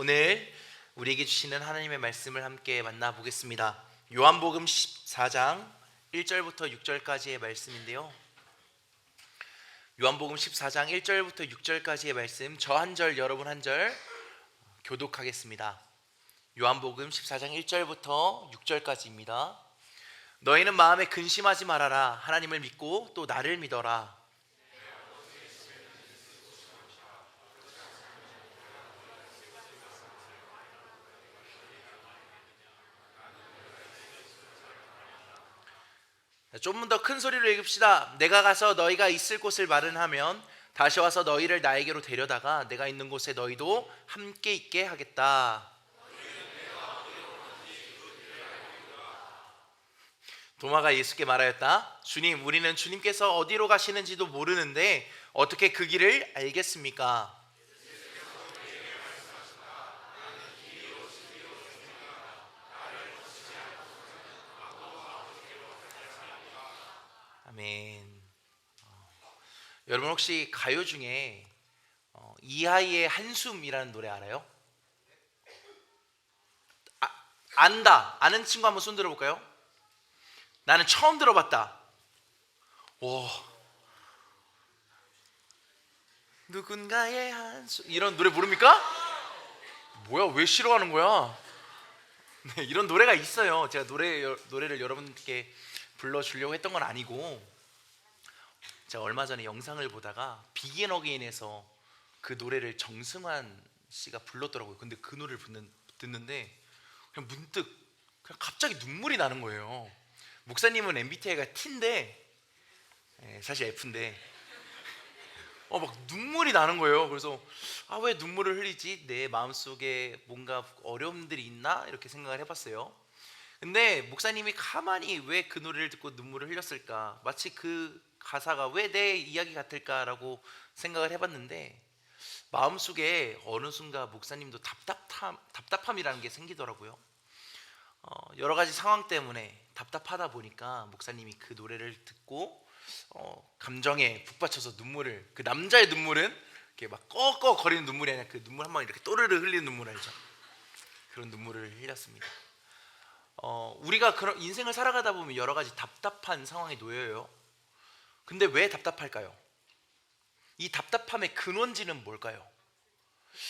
오늘 우리에게 주시는 하나님의 말씀을 함께 만나보겠습니다. 요한복음 14장 1절부터 6절까지의 말씀인데요. 요한복음 14장 1절부터 6절까지의 말씀, 저 한 절 여러분 한 절 교독하겠습니다. 요한복음 14장 1절부터 6절까지입니다. 너희는 마음에 근심하지 말아라. 하나님을 믿고 또 나를 믿어라. 좀 더 큰 소리로 읽읍시다. 내가 가서 너희가 있을 곳을 마련하면 다시 와서 너희를 나에게로 데려다가 내가 있는 곳에 너희도 함께 있게 하겠다. 도마가 예수께 말하였다. 주님, 우리는 주님께서 어디로 가시는지도 모르는데 어떻게 그 길을 알겠습니까? 아멘. 여러분 혹시 가요 중에 이하이의 한숨이라는 노래 알아요? 안다. 아는 친구 한번 손 들어볼까요? 나는 처음 들어봤다. 오. 누군가의 한숨 이런 노래 모릅니까? 뭐야, 왜 싫어하는 거야? 네, 이런 노래가 있어요. 제가 노래를 여러분께 불러주려고 했던 건 아니고, 제가 얼마 전에 영상을 보다가 비긴 어게인에서 그 노래를 정승환 씨가 불렀더라고요. 근데 그 노래를 듣는데 그냥 문득 그냥 갑자기 눈물이 나는 거예요. 목사님은 MBTI가 T인데 사실 F인데 막 눈물이 나는 거예요. 그래서 왜 눈물을 흘리지? 내 마음속에 뭔가 어려움들이 있나? 이렇게 생각을 해봤어요. 근데 목사님이 가만히 왜 그 노래를 듣고 눈물을 흘렸을까? 마치 그 가사가 왜 내 이야기 같을까라고 생각을 해봤는데, 마음속에 어느 순간 목사님도 답답함이라는 게 생기더라고요. 여러 가지 상황 때문에 답답하다 보니까 목사님이 그 노래를 듣고 감정에 북받쳐서 눈물을, 그 남자의 눈물은 이렇게 막 꺽꺽거리는 눈물이 아니라 그 눈물 한 방에 이렇게 또르르 흘리는 눈물 알죠? 그런 눈물을 흘렸습니다. 우리가 그런 인생을 살아가다 보면 여러 가지 답답한 상황에 놓여요. 근데 왜 답답할까요? 이 답답함의 근원지는 뭘까요?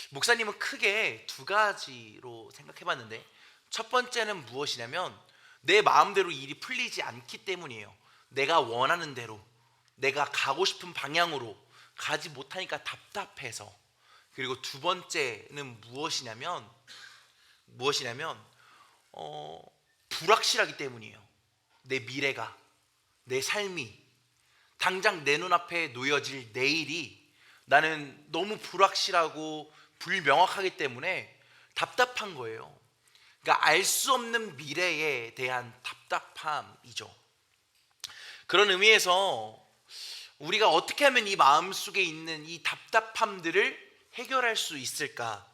목사님은 크게 두 가지로 생각해봤는데, 첫 번째는 무엇이냐면 내 마음대로 일이 풀리지 않기 때문이에요. 내가 원하는 대로, 내가 가고 싶은 방향으로 가지 못하니까 답답해서. 그리고 두 번째는 무엇이냐면 불확실하기 때문이에요. 내 미래가, 내 삶이, 당장 내 눈앞에 놓여질 내일이 나는 너무 불확실하고 불명확하기 때문에 답답한 거예요. 그러니까 알 수 없는 미래에 대한 답답함이죠. 그런 의미에서 우리가 어떻게 하면 이 마음속에 있는 이 답답함들을 해결할 수 있을까?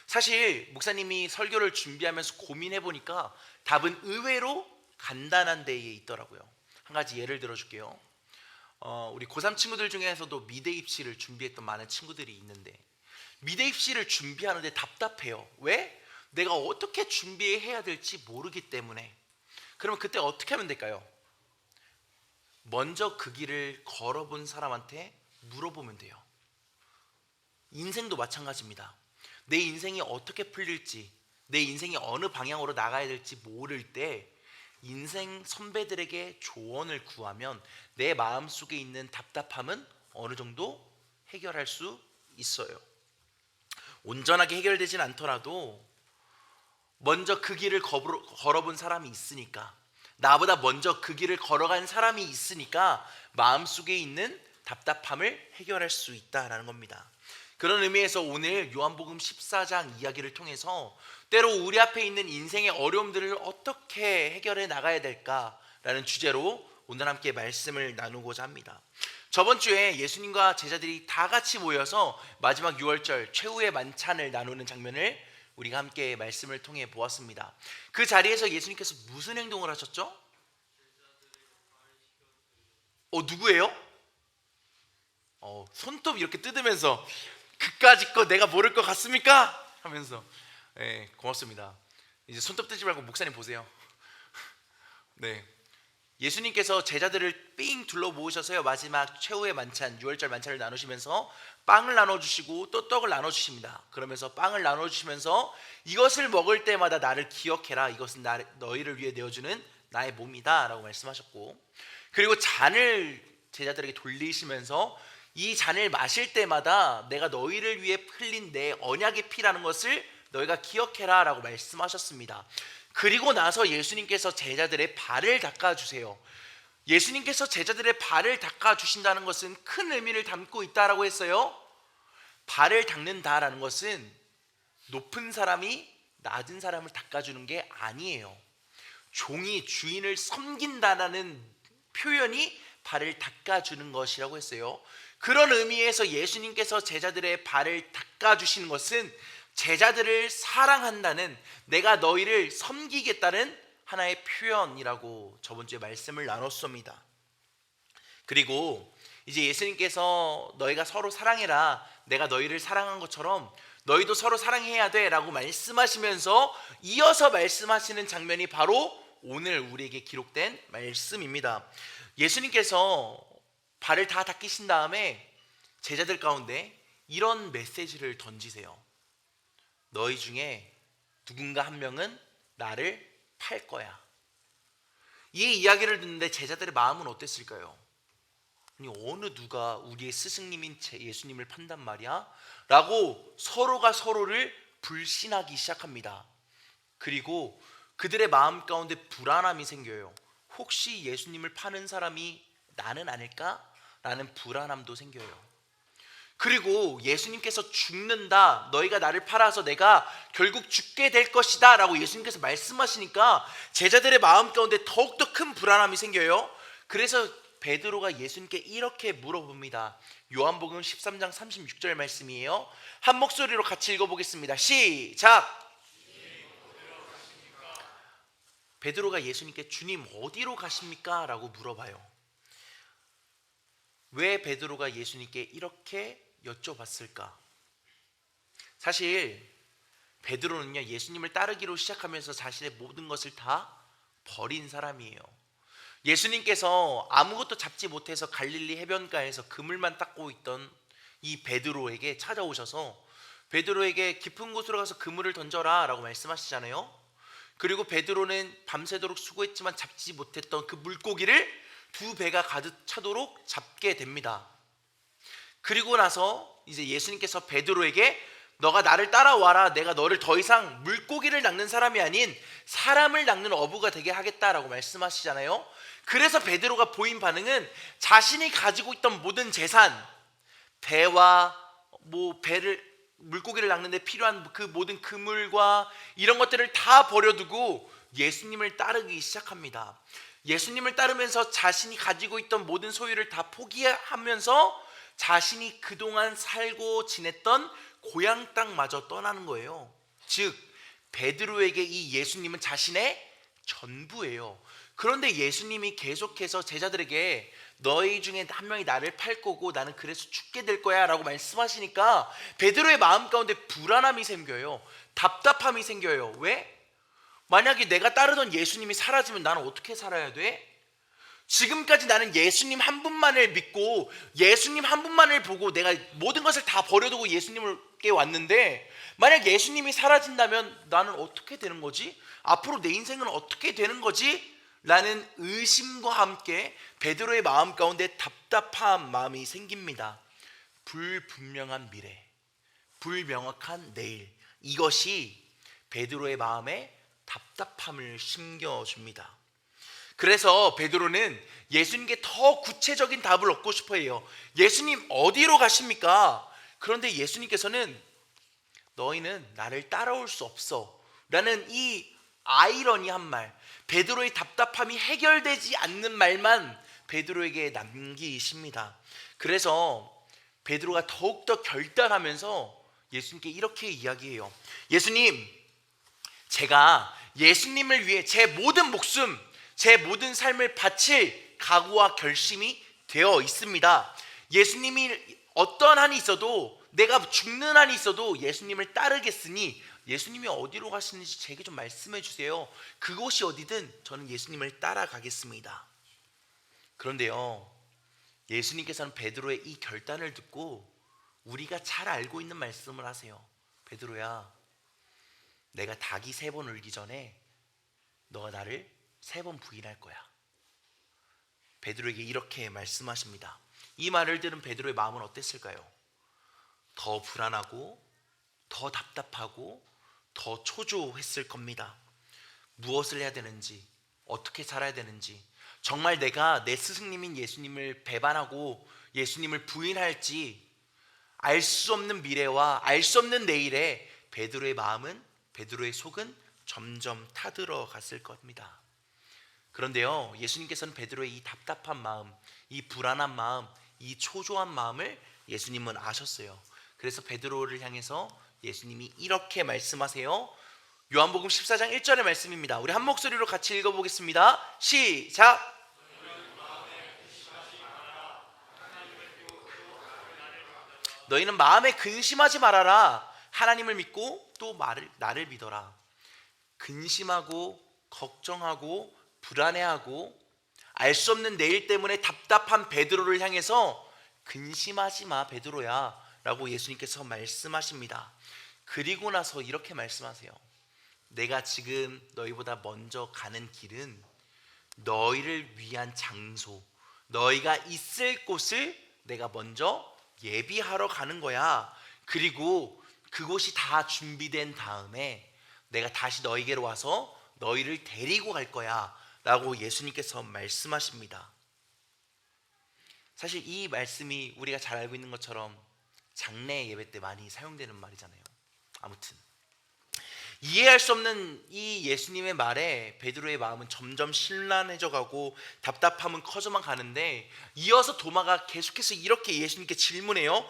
사실 목사님이 설교를 준비하면서 고민해 보니까 답은 의외로 간단한 데에 있더라고요. 한 가지 예를 들어줄게요. 우리 고3 친구들 중에서도 미대 입시를 준비했던 많은 친구들이 있는데, 미대 입시를 준비하는데 답답해요. 왜? 내가 어떻게 준비해야 될지 모르기 때문에. 그러면 그때 어떻게 하면 될까요? 먼저 그 길을 걸어본 사람한테 물어보면 돼요. 인생도 마찬가지입니다. 내 인생이 어떻게 풀릴지, 내 인생이 어느 방향으로 나가야 될지 모를 때 인생 선배들에게 조언을 구하면 내 마음속에 있는 답답함은 어느 정도 해결할 수 있어요. 온전하게 해결되진 않더라도 먼저 그 길을 걸어본 사람이 있으니까, 나보다 먼저 그 길을 걸어간 사람이 있으니까 마음속에 있는 답답함을 해결할 수 있다는 겁니다. 그런 의미에서 오늘 요한복음 14장 이야기를 통해서 때로 우리 앞에 있는 인생의 어려움들을 어떻게 해결해 나가야 될까라는 주제로 오늘 함께 말씀을 나누고자 합니다. 저번 주에 예수님과 제자들이 다 같이 모여서 마지막 유월절 최후의 만찬을 나누는 장면을 우리가 함께 말씀을 통해 보았습니다. 그 자리에서 예수님께서 무슨 행동을 하셨죠? 누구예요? 손톱 이렇게 뜯으면서 그까짓 거 내가 모를 것 같습니까? 하면서 네, 고맙습니다. 이제 손톱 뜨지 말고 목사님 보세요. 네, 예수님께서 제자들을 삥 둘러 모으셔서요, 마지막 최후의 만찬, 유월절 만찬을 나누시면서 빵을 나눠주시고 또 떡을 나눠주십니다. 그러면서 빵을 나눠주시면서 이것을 먹을 때마다 나를 기억해라, 이것은 너희를 위해 내어주는 나의 몸이다 라고 말씀하셨고, 그리고 잔을 제자들에게 돌리시면서 이 잔을 마실 때마다 내가 너희를 위해 흘린 내 언약의 피라는 것을 너희가 기억해라 라고 말씀하셨습니다. 그리고 나서 예수님께서 제자들의 발을 닦아주세요. 예수님께서 제자들의 발을 닦아주신다는 것은 큰 의미를 담고 있다라고 했어요. 발을 닦는다라는 것은 높은 사람이 낮은 사람을 닦아주는 게 아니에요. 종이 주인을 섬긴다라는 표현이 발을 닦아주는 것이라고 했어요. 그런 의미에서 예수님께서 제자들의 발을 닦아주시는 것은 제자들을 사랑한다는, 내가 너희를 섬기겠다는 하나의 표현이라고 저번 주에 말씀을 나눴습니다. 그리고 이제 예수님께서 너희가 서로 사랑해라, 내가 너희를 사랑한 것처럼 너희도 서로 사랑해야 돼 라고 말씀하시면서 이어서 말씀하시는 장면이 바로 오늘 우리에게 기록된 말씀입니다. 예수님께서 발을 다 닦이신 다음에 제자들 가운데 이런 메시지를 던지세요. 너희 중에 누군가 한 명은 나를 팔 거야. 이 이야기를 듣는데 제자들의 마음은 어땠을까요? 아니, 어느 누가 우리의 스승님인 예수님을 판단 말이야? 라고 서로가 서로를 불신하기 시작합니다. 그리고 그들의 마음 가운데 불안함이 생겨요. 혹시 예수님을 파는 사람이 나는 아닐까? 라는 불안함도 생겨요. 그리고 예수님께서 죽는다, 너희가 나를 팔아서 내가 결국 죽게 될 것이다 라고 예수님께서 말씀하시니까 제자들의 마음 가운데 더욱더 큰 불안함이 생겨요. 그래서 베드로가 예수님께 이렇게 물어봅니다. 요한복음 13장 36절 말씀이에요. 한 목소리로 같이 읽어보겠습니다. 시작! 베드로가 예수님께 주님 어디로 가십니까? 라고 물어봐요. 왜 베드로가 예수님께 이렇게 여쭤봤을까? 사실 베드로는요, 예수님을 따르기로 시작하면서 자신의 모든 것을 다 버린 사람이에요. 예수님께서 아무것도 잡지 못해서 갈릴리 해변가에서 그물만 닦고 있던 이 베드로에게 찾아오셔서 베드로에게 깊은 곳으로 가서 그물을 던져라 라고 말씀하시잖아요. 그리고 베드로는 밤새도록 수고했지만 잡지 못했던 그 물고기를 두 배가 가득 차도록 잡게 됩니다. 그리고 나서 이제 예수님께서 베드로에게 너가 나를 따라와라, 내가 너를 더 이상 물고기를 낚는 사람이 아닌 사람을 낚는 어부가 되게 하겠다라고 말씀하시잖아요. 그래서 베드로가 보인 반응은 자신이 가지고 있던 모든 재산, 배와 배를 물고기를 낚는 데 필요한 그 모든 그물과 이런 것들을 다 버려두고 예수님을 따르기 시작합니다. 예수님을 따르면서 자신이 가지고 있던 모든 소유를 다 포기하면서 자신이 그동안 살고 지냈던 고향 땅마저 떠나는 거예요. 즉 베드로에게 이 예수님은 자신의 전부예요. 그런데 예수님이 계속해서 제자들에게 너희 중에 한 명이 나를 팔 거고 나는 그래서 죽게 될 거야 라고 말씀하시니까 베드로의 마음 가운데 불안함이 생겨요. 답답함이 생겨요. 왜? 만약에 내가 따르던 예수님이 사라지면 나는 어떻게 살아야 돼? 지금까지 나는 예수님 한 분만을 믿고 예수님 한 분만을 보고 내가 모든 것을 다 버려두고 예수님께 왔는데 만약 예수님이 사라진다면 나는 어떻게 되는 거지? 앞으로 내 인생은 어떻게 되는 거지? 라는 의심과 함께 베드로의 마음 가운데 답답한 마음이 생깁니다. 불분명한 미래, 불명확한 내일, 이것이 베드로의 마음에 답답함을 심겨줍니다. 그래서 베드로는 예수님께 더 구체적인 답을 얻고 싶어 해요. 예수님 어디로 가십니까? 그런데 예수님께서는 너희는 나를 따라올 수 없어 라는 이 아이러니한 말, 베드로의 답답함이 해결되지 않는 말만 베드로에게 남기십니다. 그래서 베드로가 더욱더 결단하면서 예수님께 이렇게 이야기해요. 예수님, 제가 예수님을 위해 제 모든 목숨, 제 모든 삶을 바칠 각오와 결심이 되어 있습니다. 예수님이 어떤 한이 있어도, 내가 죽는 한이 있어도 예수님을 따르겠으니 예수님이 어디로 가시는지 제게 좀 말씀해 주세요. 그곳이 어디든 저는 예수님을 따라가겠습니다. 그런데요, 예수님께서는 베드로의 이 결단을 듣고 우리가 잘 알고 있는 말씀을 하세요. 베드로야, 내가 닭이 3번 울기 전에 너가 나를 3번 부인할 거야. 베드로에게 이렇게 말씀하십니다. 이 말을 들은 베드로의 마음은 어땠을까요? 더 불안하고 더 답답하고 더 초조했을 겁니다. 무엇을 해야 되는지, 어떻게 살아야 되는지, 정말 내가 내 스승님인 예수님을 배반하고 예수님을 부인할지 알 수 없는 미래와 알 수 없는 내일에 베드로의 마음은, 베드로의 속은 점점 타들어 갔을 겁니다. 그런데요, 예수님께서는 베드로의 이 답답한 마음, 이 불안한 마음, 이 초조한 마음을 예수님은 아셨어요. 그래서 베드로를 향해서 예수님이 이렇게 말씀하세요. 요한복음 14장 1절의 말씀입니다. 우리 한 목소리로 같이 읽어보겠습니다. 시작! 너희는 마음에 근심하지 말아라. 하나님을 믿고 또 나를 믿어라. 근심하고 걱정하고 불안해하고 알 수 없는 내일 때문에 답답한 베드로를 향해서 근심하지 마 베드로야 라고 예수님께서 말씀하십니다. 그리고 나서 이렇게 말씀하세요. 내가 지금 너희보다 먼저 가는 길은 너희를 위한 장소, 너희가 있을 곳을 내가 먼저 예비하러 가는 거야. 그리고 그곳이 다 준비된 다음에 내가 다시 너희에게로 와서 너희를 데리고 갈 거야 라고 예수님께서 말씀하십니다. 사실 이 말씀이 우리가 잘 알고 있는 것처럼 장례 예배 때 많이 사용되는 말이잖아요. 아무튼 이해할 수 없는 이 예수님의 말에 베드로의 마음은 점점 심란해져 가고 답답함은 커져만 가는데, 이어서 도마가 계속해서 이렇게 예수님께 질문해요.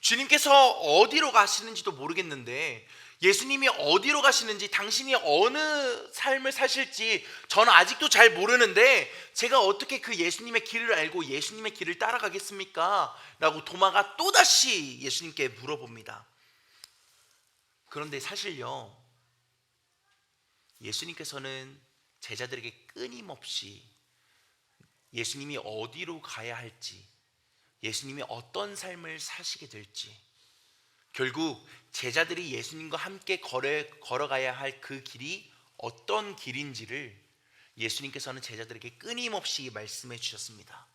주님께서 어디로 가시는지도 모르겠는데, 예수님이 어디로 가시는지, 당신이 어느 삶을 사실지 저는 아직도 잘 모르는데 제가 어떻게 그 예수님의 길을 알고 예수님의 길을 따라가겠습니까? 라고 도마가 또다시 예수님께 물어봅니다. 그런데 사실요, 예수님께서는 제자들에게 끊임없이 예수님이 어디로 가야 할지, 예수님이 어떤 삶을 사시게 될지, 결국 제자들이 예수님과 함께 걸어가야 할 그 길이 어떤 길인지를 예수님께서는 제자들에게 끊임없이 말씀해 주셨습니다.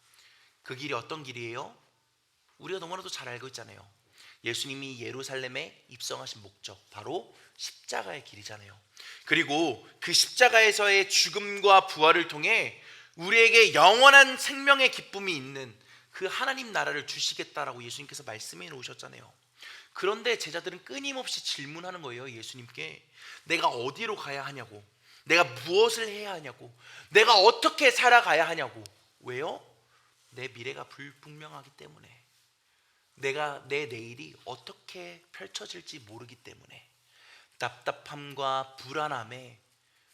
그 길이 어떤 길이에요? 우리가 너무나도 잘 알고 있잖아요. 예수님이 예루살렘에 입성하신 목적, 바로 십자가의 길이잖아요. 그리고 그 십자가에서의 죽음과 부활을 통해 우리에게 영원한 생명의 기쁨이 있는 그 하나님 나라를 주시겠다라고 예수님께서 말씀해 놓으셨잖아요. 그런데 제자들은 끊임없이 질문하는 거예요. 예수님께 내가 어디로 가야 하냐고, 내가 무엇을 해야 하냐고, 내가 어떻게 살아가야 하냐고. 왜요? 내 미래가 불분명하기 때문에, 내 내일이 어떻게 펼쳐질지 모르기 때문에. 답답함과 불안함에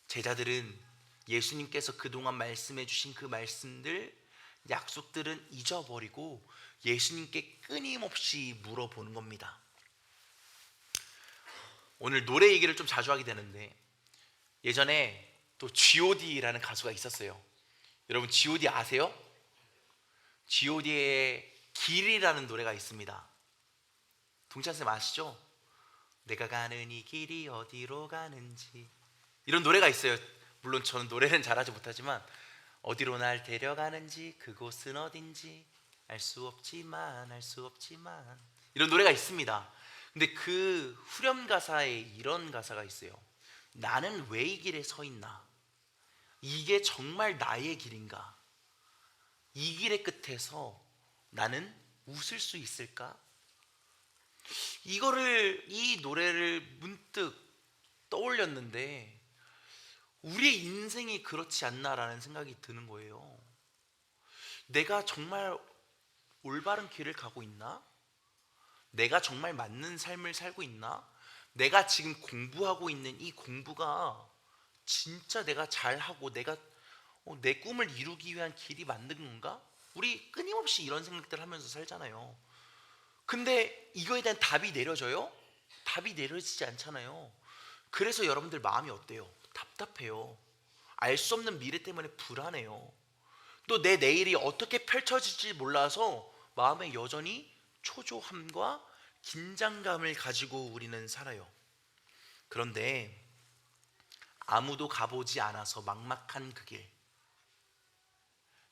제자들은 예수님께서 그동안 말씀해 주신 그 말씀들, 약속들은 잊어버리고 예수님께 끊임없이 물어보는 겁니다. 오늘 노래 얘기를 좀 자주 하게 되는데, 예전에 또 G.O.D라는 가수가 있었어요. 여러분 G.O.D 아세요? G.O.D의 길이라는 노래가 있습니다. 동찬쌤 아시죠? 내가 가는 이 길이 어디로 가는지, 이런 노래가 있어요. 물론 저는 노래는 잘하지 못하지만 어디로 날 데려가는지, 그곳은 어딘지 알 수 없지만 이런 노래가 있습니다. 근데 그 후렴 가사에 이런 가사가 있어요. 나는 왜 이 길에 서 있나? 이게 정말 나의 길인가? 이 길의 끝에서 나는 웃을 수 있을까? 이 노래를 문득 떠올렸는데 우리의 인생이 그렇지 않나라는 생각이 드는 거예요. 내가 정말 올바른 길을 가고 있나? 내가 정말 맞는 삶을 살고 있나? 내가 지금 공부하고 있는 이 공부가 진짜 내가 잘하고 내가 내 꿈을 이루기 위한 길이 맞는 건가? 우리 끊임없이 이런 생각들을 하면서 살잖아요. 근데 이거에 대한 답이 내려져요? 답이 내려지지 않잖아요. 그래서 여러분들 마음이 어때요? 답답해요. 알 수 없는 미래 때문에 불안해요. 또 내 내일이 어떻게 펼쳐질지 몰라서 마음에 여전히 초조함과 긴장감을 가지고 우리는 살아요. 그런데 아무도 가보지 않아서 막막한 그 길,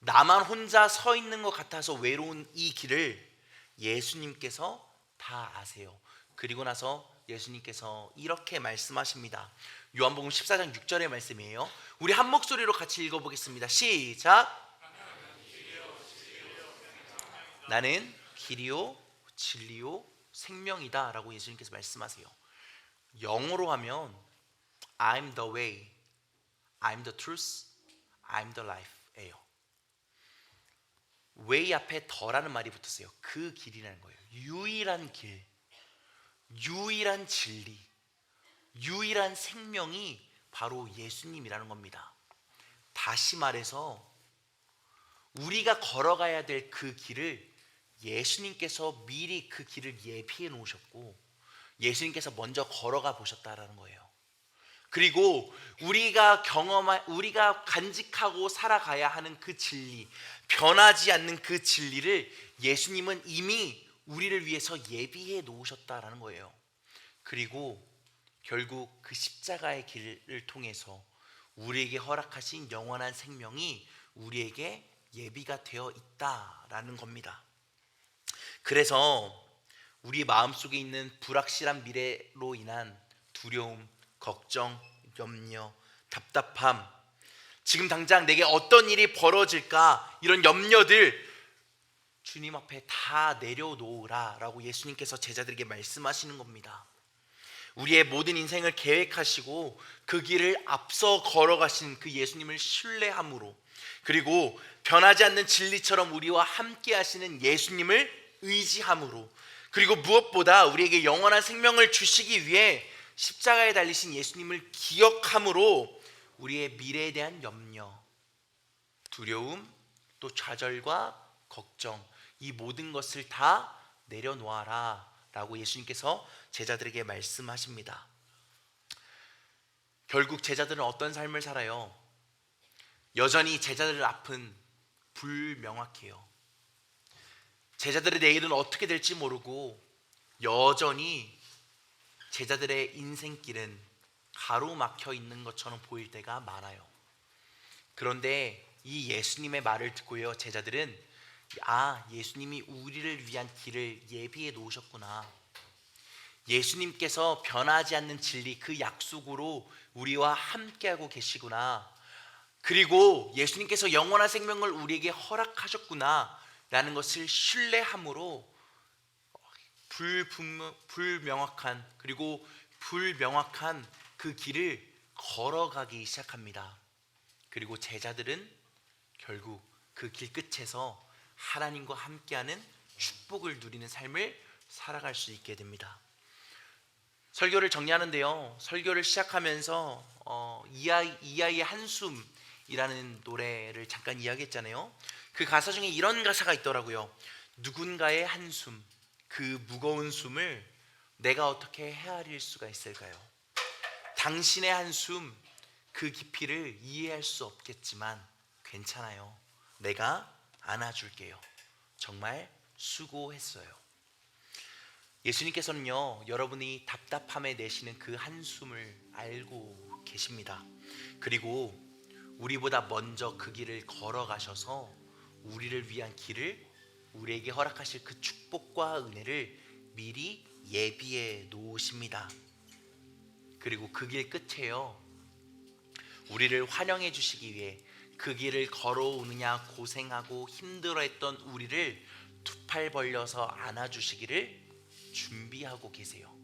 나만 혼자 서 있는 것 같아서 외로운 이 길을 예수님께서 다 아세요. 그리고 나서 예수님께서 이렇게 말씀하십니다. 요한복음 14장 6절의 말씀이에요. 우리 한 목소리로 같이 읽어보겠습니다. 시작. 나는 길이요 진리요 생명이다 라고 예수님께서 말씀하세요. 영어로 하면 I'm the way, I'm the truth, I'm the life 예요. way 앞에 더라는 말이 붙었어요. 그 길이라는 거예요. 유일한 길, 유일한 진리, 유일한 생명이 바로 예수님이라는 겁니다. 다시 말해서 우리가 걸어가야 될 그 길을 예수님께서 미리 그 길을 예비해 놓으셨고 예수님께서 먼저 걸어가 보셨다라는 거예요. 그리고 우리가 우리가 간직하고 살아가야 하는 그 진리, 변하지 않는 그 진리를 예수님은 이미 우리를 위해서 예비해 놓으셨다라는 거예요. 그리고 결국 그 십자가의 길을 통해서 우리에게 허락하신 영원한 생명이 우리에게 예비가 되어 있다라는 겁니다. 그래서 우리 마음속에 있는 불확실한 미래로 인한 두려움, 걱정, 염려, 답답함, 지금 당장 내게 어떤 일이 벌어질까 이런 염려들 주님 앞에 다 내려놓으라 라고 예수님께서 제자들에게 말씀하시는 겁니다. 우리의 모든 인생을 계획하시고 그 길을 앞서 걸어가신 그 예수님을 신뢰함으로, 그리고 변하지 않는 진리처럼 우리와 함께 하시는 예수님을 의지함으로, 그리고 무엇보다 우리에게 영원한 생명을 주시기 위해 십자가에 달리신 예수님을 기억함으로 우리의 미래에 대한 염려, 두려움, 또 좌절과 걱정, 이 모든 것을 다 내려놓아라 라고 예수님께서 제자들에게 말씀하십니다. 결국 제자들은 어떤 삶을 살아요? 여전히 제자들 앞은 불명확해요. 제자들의 내일은 어떻게 될지 모르고 여전히 제자들의 인생길은 가로막혀 있는 것처럼 보일 때가 많아요. 그런데 이 예수님의 말을 듣고요, 제자들은 예수님이 우리를 위한 길을 예비해 놓으셨구나. 예수님께서 변하지 않는 진리, 그 약속으로 우리와 함께하고 계시구나. 그리고 예수님께서 영원한 생명을 우리에게 허락하셨구나 라는 것을 신뢰함으로 불명확한, 그리고 불명확한 그 길을 걸어가기 시작합니다. 그리고 제자들은 결국 그 길 끝에서 하나님과 함께하는 축복을 누리는 삶을 살아갈 수 있게 됩니다. 설교를 정리하는데요, 설교를 시작하면서 이 아이의 한숨이라는 노래를 잠깐 이야기했잖아요. 그 가사 중에 이런 가사가 있더라고요. 누군가의 한숨, 그 무거운 숨을 내가 어떻게 헤아릴 수가 있을까요? 당신의 한숨, 그 깊이를 이해할 수 없겠지만 괜찮아요. 내가 안아줄게요. 정말 수고했어요. 예수님께서는요, 여러분이 답답함에 내쉬는 그 한숨을 알고 계십니다. 그리고 우리보다 먼저 그 길을 걸어가셔서 우리를 위한 길을, 우리에게 허락하실 그 축복과 은혜를 미리 예비해 놓으십니다. 그리고 그 길 끝에요, 우리를 환영해 주시기 위해 그 길을 걸어오느냐 고생하고 힘들어했던 우리를 두 팔 벌려서 안아주시기를 준비하고 계세요.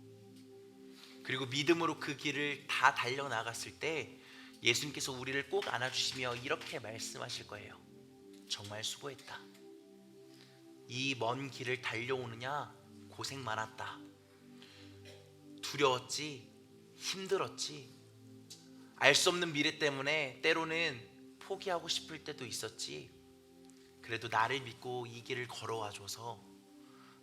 그리고 믿음으로 그 길을 다 달려나갔을 때 예수님께서 우리를 꼭 안아주시며 이렇게 말씀하실 거예요. 정말 수고했다. 이 먼 길을 달려오느냐 고생 많았다. 두려웠지, 힘들었지, 알 수 없는 미래 때문에 때로는 포기하고 싶을 때도 있었지. 그래도 나를 믿고 이 길을 걸어와 줘서,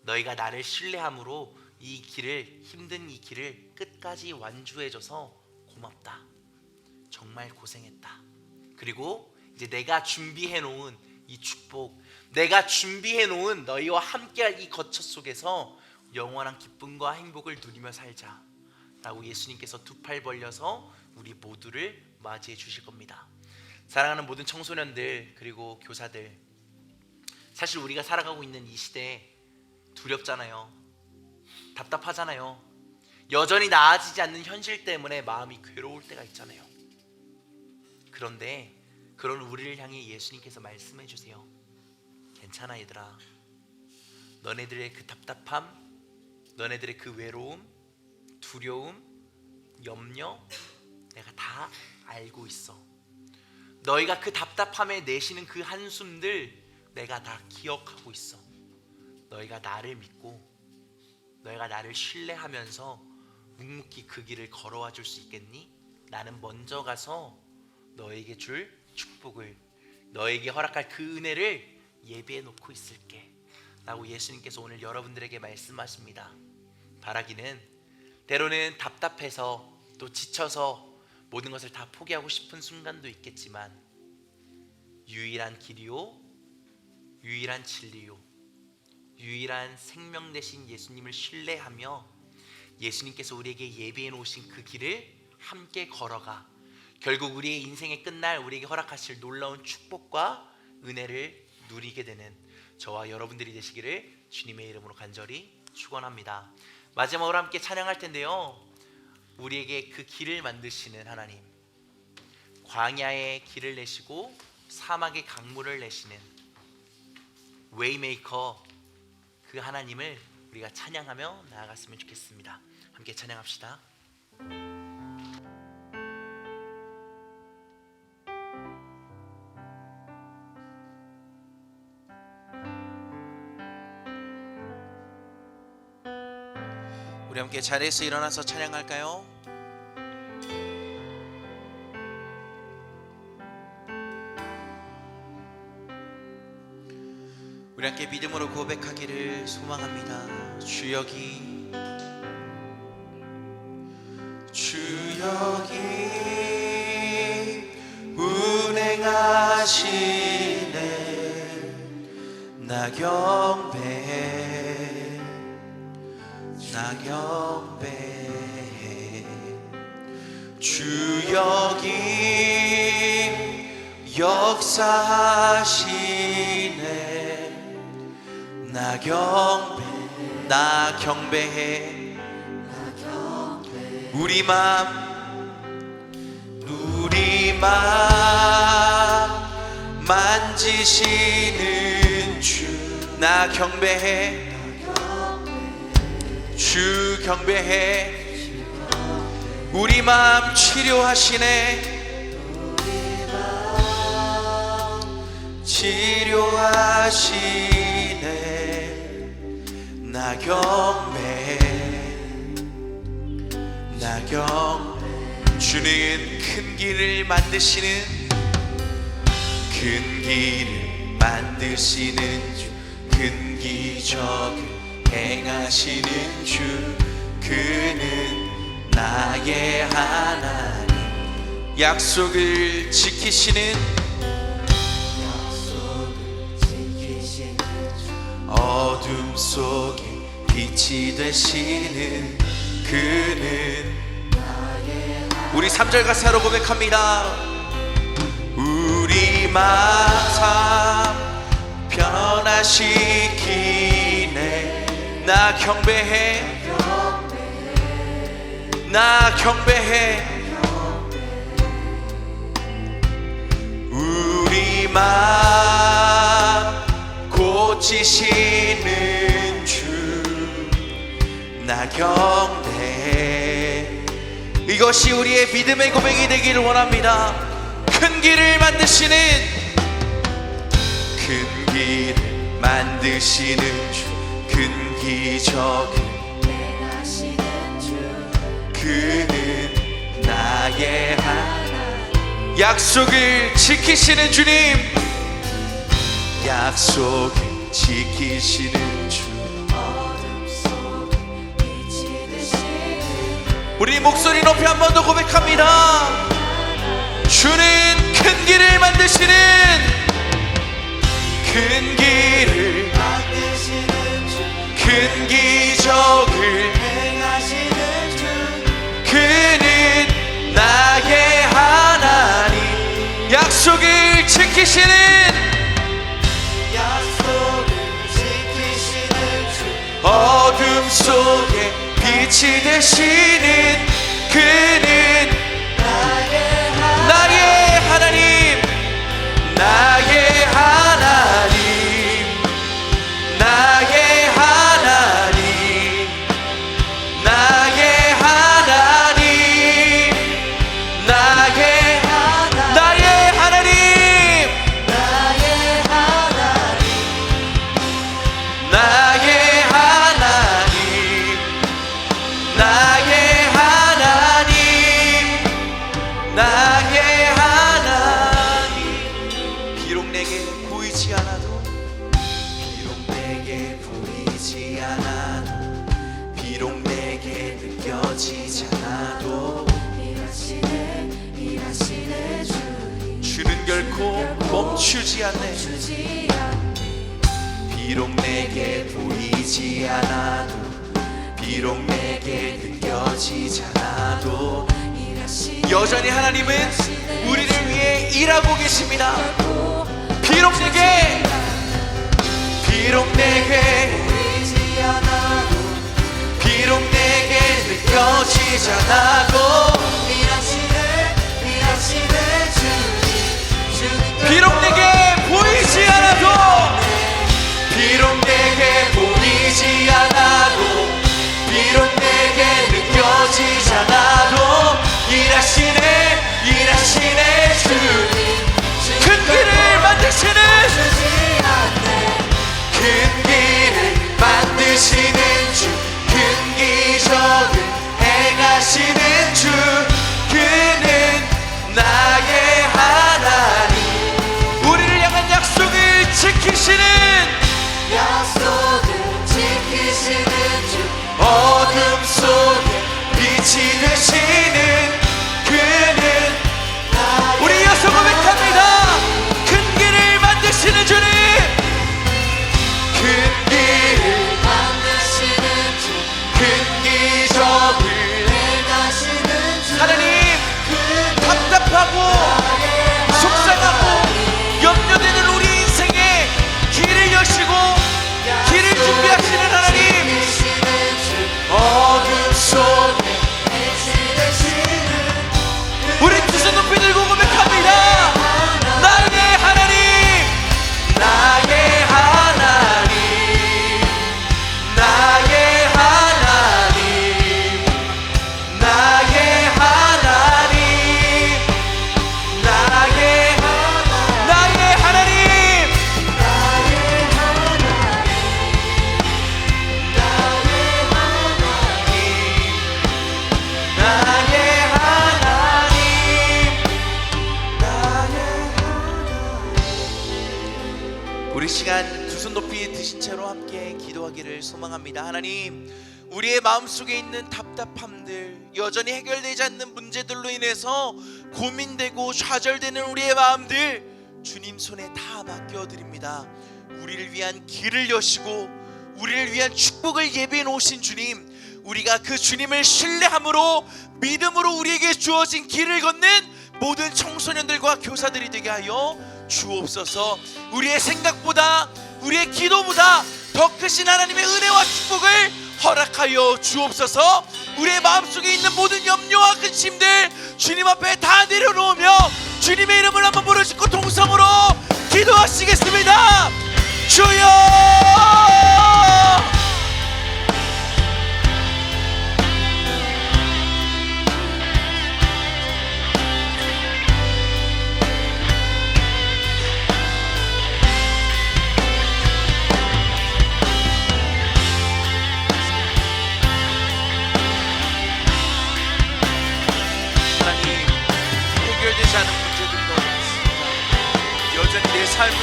너희가 나를 신뢰함으로 이 길을, 힘든 이 길을 끝까지 완주해줘서 고맙다. 정말 고생했다. 그리고 이제 내가 준비해놓은 이 축복, 내가 준비해놓은 너희와 함께할 이 거처 속에서 영원한 기쁨과 행복을 누리며 살자 라고 예수님께서 두 팔 벌려서 우리 모두를 맞이해 주실 겁니다. 사랑하는 모든 청소년들 그리고 교사들, 사실 우리가 살아가고 있는 이 시대 두렵잖아요. 답답하잖아요. 여전히 나아지지 않는 현실 때문에 마음이 괴로울 때가 있잖아요. 그런데 그런 우리를 향해 예수님께서 말씀해 주세요. 괜찮아 얘들아. 너네들의 그 답답함, 너네들의 그 외로움, 두려움, 염려 내가 다 알고 있어. 너희가 그 답답함에 내쉬는 그 한숨들 내가 다 기억하고 있어. 너희가 나를 믿고 너희가 나를 신뢰하면서 묵묵히 그 길을 걸어와 줄 수 있겠니? 나는 먼저 가서 너에게 줄 축복을, 너에게 허락할 그 은혜를 예비해 놓고 있을게 라고 예수님께서 오늘 여러분들에게 말씀하십니다. 바라기는 때로는 답답해서 또 지쳐서 모든 것을 다 포기하고 싶은 순간도 있겠지만 유일한 길이요, 유일한 진리요, 유일한 생명 되신 예수님을 신뢰하며 예수님께서 우리에게 예비해 놓으신 그 길을 함께 걸어가 결국 우리의 인생의 끝날 우리에게 허락하실 놀라운 축복과 은혜를 누리게 되는 저와 여러분들이 되시기를 주님의 이름으로 간절히 축원합니다. 마지막으로 함께 찬양할 텐데요, 우리에게 그 길을 만드시는 하나님, 광야에 길을 내시고 사막에 강물을 내시는 웨이메이커, 그 하나님을 우리가 찬양하며 나아갔으면 좋겠습니다. 함께 찬양합시다. 우리 함께 자리에서 일어나서 찬양할까요? 우리 함께 믿음으로 고백하기를 소망합니다. 주 여기, 주 여기 운행하시네. 나 경배해, 나 경배해. 주 여기 역사하시네. 나 경배해. 우리 맘 만지시는 주, 나 경배해. 주 경배해. 우리 맘 치료하시네. 치료하시네. 나 경배해, 나 경배해. 주는 큰 길을 만드시는, 큰 길을 만드시는 주, 큰 기적을 행하시는 주, 그는 나의 하나님. 약속을 지키시는, 어둠 속에 빛이 되시는 그는, 우리 3절 가사로 고백합니다. 우리 마음 변화시키네. 나 경배해, 나 경배해. 우리 마음 고치시는 주, 나 경배해. 이것이 우리의 믿음의 고백이 되기를 원합니다. 큰 길을 만드시는, 큰 길을 만드시는 주, 큰 기적을 행하시는 주, 그는 나의 하나님. 약속을 지키시는 주님, 약속을 지키시는 주, 어둠 속에 우리 목소리 높이 한 번 더 고백합니다. 주는 큰 길을 만드시는, 큰 길을 만드시는 주, 큰 기적을 행하시는 주, 그는 나의 하나님, 약속을 지키시는, 어둠 속에 빛이 되시는 그는 나의 하나님, 나의 하나님, 나의 하나님, 나의 하나님, 나의 하나님, 나의 하나님, 나의 하나님, 나의 하나님. 비록 내게 보이지 않아도, 비록 내게 보이지 않아도, 비록 내게 느껴지지 않아도, 주는 결코 멈추지 않네. 비록 내게 보이지 않아도, 비록 내게 느껴지지 않아도, 여전히 하나님은 우리를 위해 일하고 계십니다. 비록 내게 보이지 않아도, 비록 내게 느껴지지 않아도, 비록 내게 보이지 않아도, 비록 내게 보이지 않아도, 비록 내게 느껴지지 않아도, 일하시네 주님, 큰 길을 만드시는, 큰 길을 만드시는 주, 큰 기적을 행하시는 주, 그는 나의 하나님, 우리를 향한 약속을 지키시는, 주, 어둠 속에 빛이 되시는 그는, 우리 여서 고백합니다. 큰 길을 만드시는 주님, 큰 길을 만드시는 주, 큰 기적을 행하시는 주, 하나님, 답답하고 속상하고 염려되는 우리 인생에 길을 여시고 길을 준비하시는 하나님, 어둠 속에 우리 두 손 높이 들고 고백합니다. 나의 하나님, 나의 하나님, 나의 하나님, 나의 하나님, 나의 하나님, 우리 시간 두 손 높이 드신 채로 함께 기도하기를 소망합니다. 하나님, 우리의 마음속에 있는 답답함들, 여전히 해결되지 않는 문제들로 인해서 고민되고 좌절되는 우리의 마음들 주님 손에 다 맡겨드립니다. 우리를 위한 길을 여시고 우리를 위한 축복을 예비해 놓으신 주님, 우리가 그 주님을 신뢰함으로 믿음으로 우리에게 주어진 길을 걷는 모든 청소년들과 교사들이 되게 하여 주옵소서. 우리의 생각보다, 우리의 기도보다 더 크신 하나님의 은혜와 축복을 허락하여 주옵소서. 우리의 마음속에 있는 모든 염려와 근심들 주님 앞에 다 내려놓으며 주님의 이름을 한번 부르짖고 동성으로 기도하시겠습니다. 주여! 해결되지 않은 문제들이 너무 많습니다. 여전히 내 삶은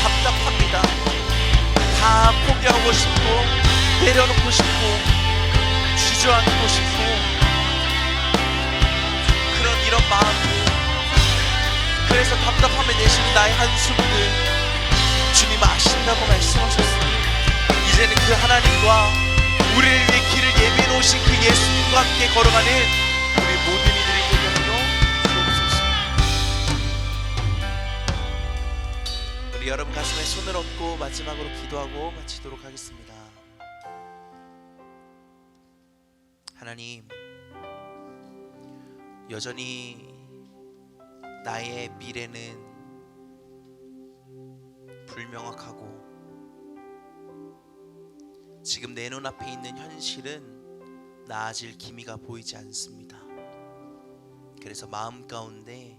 답답합니다. 다 포기하고 싶고 내려놓고 싶고 주저앉고 싶고 나의 한숨들 주님 아신다고 말씀하셨습니다. 이제는 그 하나님과 우리를 위해 길을 예비해 놓으신 그 예수님과 함께 걸어가는 우리 모든 이들이 되게 하여 주옵소서. 우리 여러분 가슴에 손을 얹고 마지막으로 기도하고 마치도록 하겠습니다. 하나님, 여전히 나의 미래는 불명확하고 지금 내 눈앞에 있는 현실은 나아질 기미가 보이지 않습니다. 그래서 마음 가운데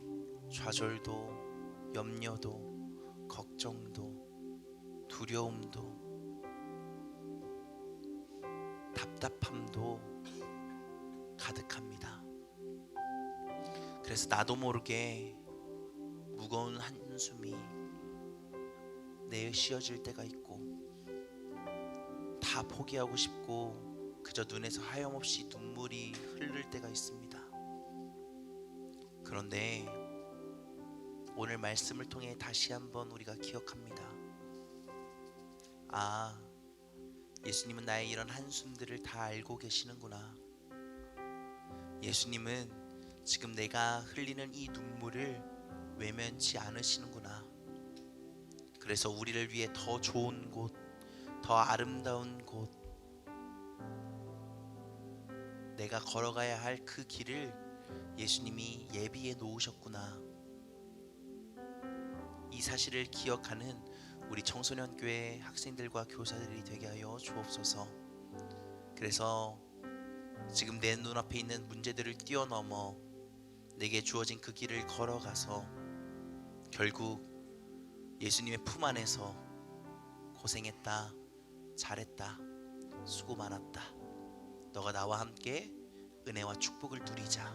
좌절도, 염려도, 걱정도, 두려움도, 답답함도 가득합니다. 그래서 나도 모르게 무거운 한숨이 내에 씌어질 때가 있고 다 포기하고 싶고 그저 눈에서 하염없이 눈물이 흐를 때가 있습니다. 그런데 오늘 말씀을 통해 다시 한번 우리가 기억합니다. 아, 예수님은 나의 이런 한숨들을 다 알고 계시는구나. 예수님은 지금 내가 흘리는 이 눈물을 외면치 않으시는구나. 그래서 우리를 위해 더 좋은 곳, 더 아름다운 곳, 내가 걸어가야 할 그 길을 예수님이 예비해 놓으셨구나. 이 사실을 기억하는 우리 청소년교회 학생들과 교사들이 되게 하여 주옵소서. 그래서 지금 내 눈앞에 있는 문제들을 뛰어넘어 내게 주어진 그 길을 걸어가서 결국 예수님의 품 안에서 고생했다, 잘했다, 수고 많았다, 너가 나와 함께 은혜와 축복을 누리자.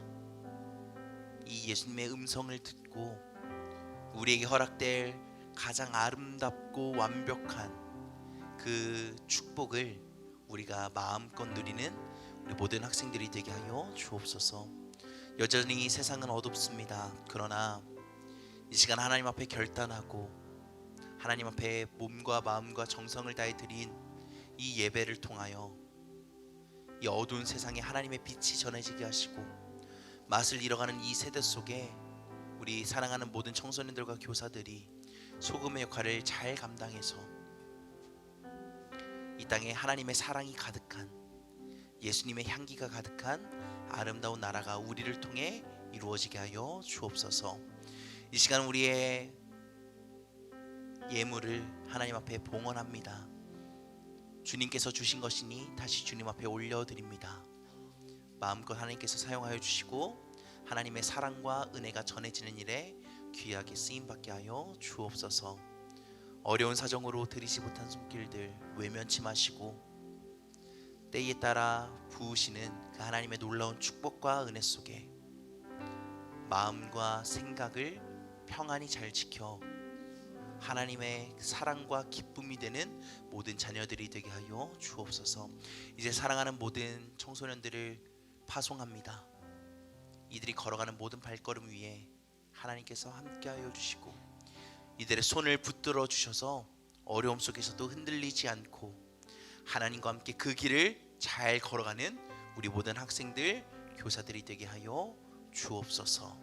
이 예수님의 음성을 듣고 우리에게 허락될 가장 아름답고 완벽한 그 축복을 우리가 마음껏 누리는 우리 모든 학생들이 되게 하여 주옵소서. 여전히 세상은 어둡습니다. 그러나 이 시간 하나님 앞에 결단하고 하나님 앞에 몸과 마음과 정성을 다해 드린 이 예배를 통하여 이 어두운 세상에 하나님의 빛이 전해지게 하시고 맛을 잃어가는 이 세대 속에 우리 사랑하는 모든 청소년들과 교사들이 소금의 역할을 잘 감당해서 이 땅에 하나님의 사랑이 가득한, 예수님의 향기가 가득한 아름다운 나라가 우리를 통해 이루어지게 하여 주옵소서. 이 시간 우리의 예물을 하나님 앞에 봉헌합니다. 주님께서 주신 것이니 다시 주님 앞에 올려드립니다. 마음껏 하나님께서 사용하여 주시고 하나님의 사랑과 은혜가 전해지는 일에 귀하게 쓰임받게 하여 주옵소서. 어려운 사정으로 드리지 못한 손길들 외면치 마시고 때에 따라 부으시는 그 하나님의 놀라운 축복과 은혜 속에 마음과 생각을 평안히 잘 지켜 하나님의 사랑과 기쁨이 되는 모든 자녀들이 되게 하여 주옵소서. 이제 사랑하는 모든 청소년들을 파송합니다. 이들이 걸어가는 모든 발걸음 위에 하나님께서 함께하여 주시고 이들의 손을 붙들어 주셔서 어려움 속에서도 흔들리지 않고 하나님과 함께 그 길을 잘 걸어가는 우리 모든 학생들, 교사들이 되게 하여 주옵소서.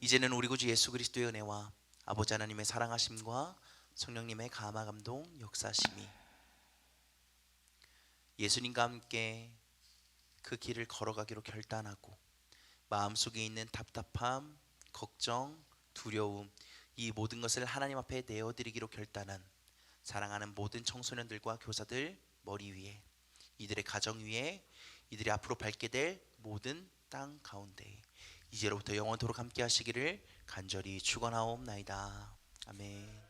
이제는 우리 구주 예수 그리스도의 은혜와 아버지 하나님의 사랑하심과 성령님의 감화 감동 역사심이 예수님과 함께 그 길을 걸어가기로 결단하고 마음속에 있는 답답함, 걱정, 두려움, 이 모든 것을 하나님 앞에 내어드리기로 결단한 사랑하는 모든 청소년들과 교사들 머리 위에, 이들의 가정 위에, 이들이 앞으로 밟게 될 모든 땅 가운데 이제로부터 영원토록 함께 하시기를 간절히 축원하옵나이다. 아멘.